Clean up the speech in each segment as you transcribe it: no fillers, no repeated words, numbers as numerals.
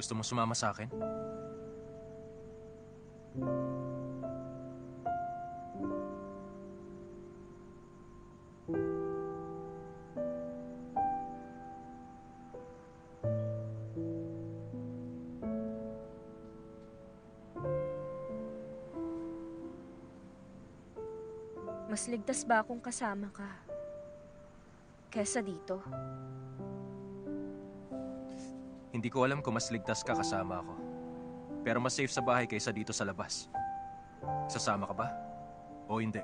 Gusto mo sumama sa akin? Mas ligtas ba akong kasama ka kesa dito? Hindi ko alam kung mas ligtas ka kasama ako. Pero mas safe sa bahay kaysa dito sa labas. Sasama ka ba? O hindi?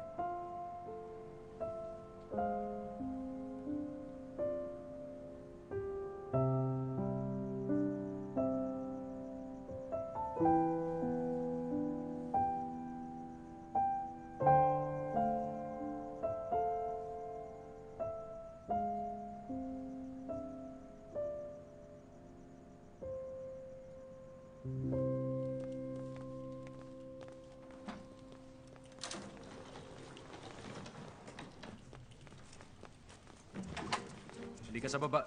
Hindi ka sa baba.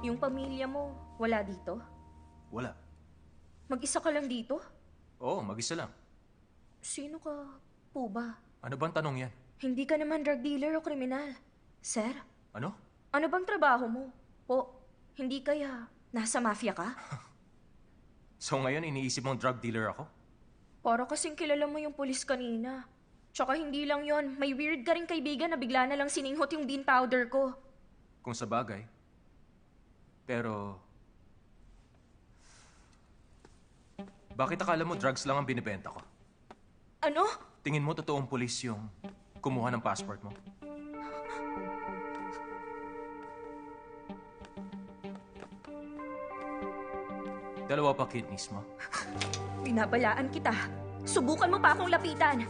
Yung pamilya mo, wala dito? Wala. Mag-isa ka lang dito? Oo, mag-isa lang. Sino ka po ba? Ano bang tanong yan? Hindi ka naman drug dealer o kriminal. Sir? Ano? Ano bang trabaho mo? Po, hindi kaya nasa mafia ka? So ngayon iniisip mong drug dealer ako? Para kasing kilala mo yung pulis kanina. Tsaka hindi lang yon, may weird ka rin kaibigan na bigla na lang sininghot yung bean powder ko. Kung sa bagay. Pero... bakit akala mo drugs lang ang binibenta ko? Ano? Tingin mo totoong pulis yung kumuha ng passport mo? Dalawa pa kidneys mo. Binabalaan kita. Subukan mo pa akong lapitan.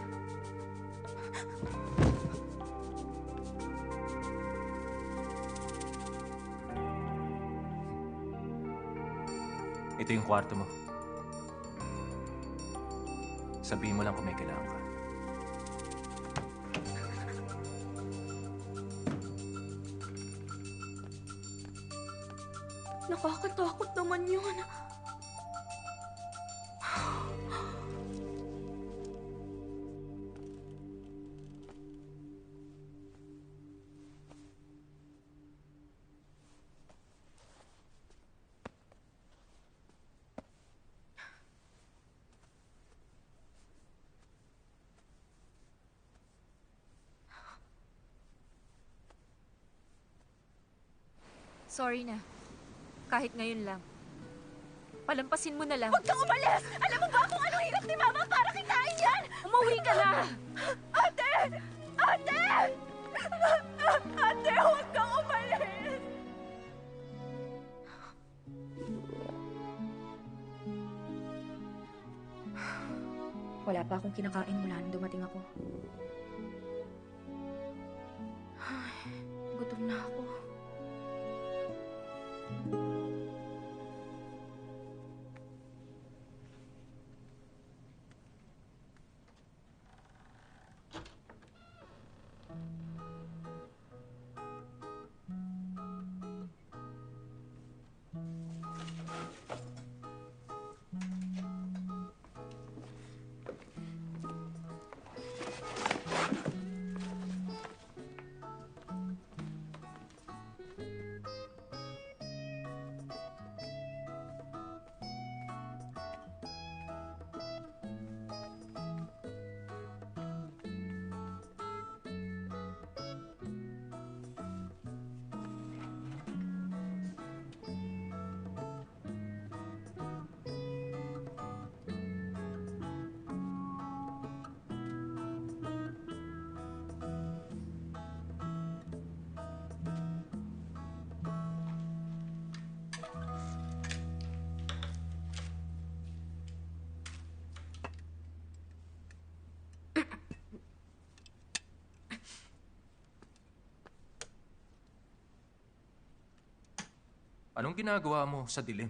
Ito yung kwarto mo. Sabihin mo lang kung may kailangan ka. Nakakatakot naman yun. Sorry na. Kahit ngayon lang. Palampasin mo na lang. Huwag kang umalis! Alam mo ba kung ano hirap ni Mama para kitain yan? Umuwi ka na! Ate! Ate! Ate, huwag kang umalis! Wala pa akong kinakain mula nung dumating ako. Ay, gutom na ako. Anong ginagawa mo sa dilim?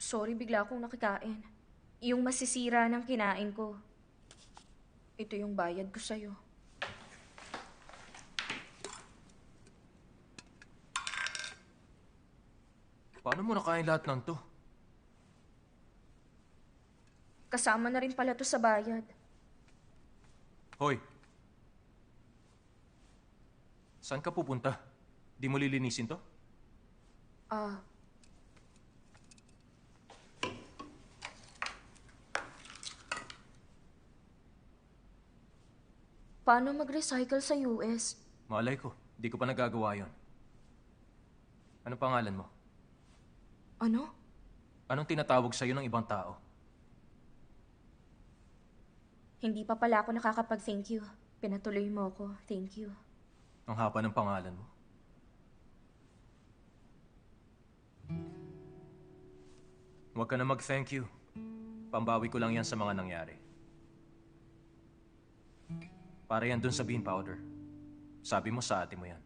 Sorry, bigla akong nakikain. Yung masisira ng kinain ko. Ito yung bayad ko sa'yo. Paano mo nakain lahat ng to? Kasama na rin pala to sa bayad. Hoy! Saan ka pupunta? Di mo lilinisin to? Ah, paano mag-recycle sa US? Malay ko, di ko pa nagagawa yon. Ano pangalan mo? Ano? Anong tinatawag sa'yo ng ibang tao? Hindi pa pala ako nakakapag-thank you. Pinatuloy mo ako. Thank you. Ang haba ng pangalan mo. Huwag ka na mag-thank you. Pambawi ko lang yan sa mga nangyari. Para yan dun sa bean powder. Sabi mo sa ate mo yan.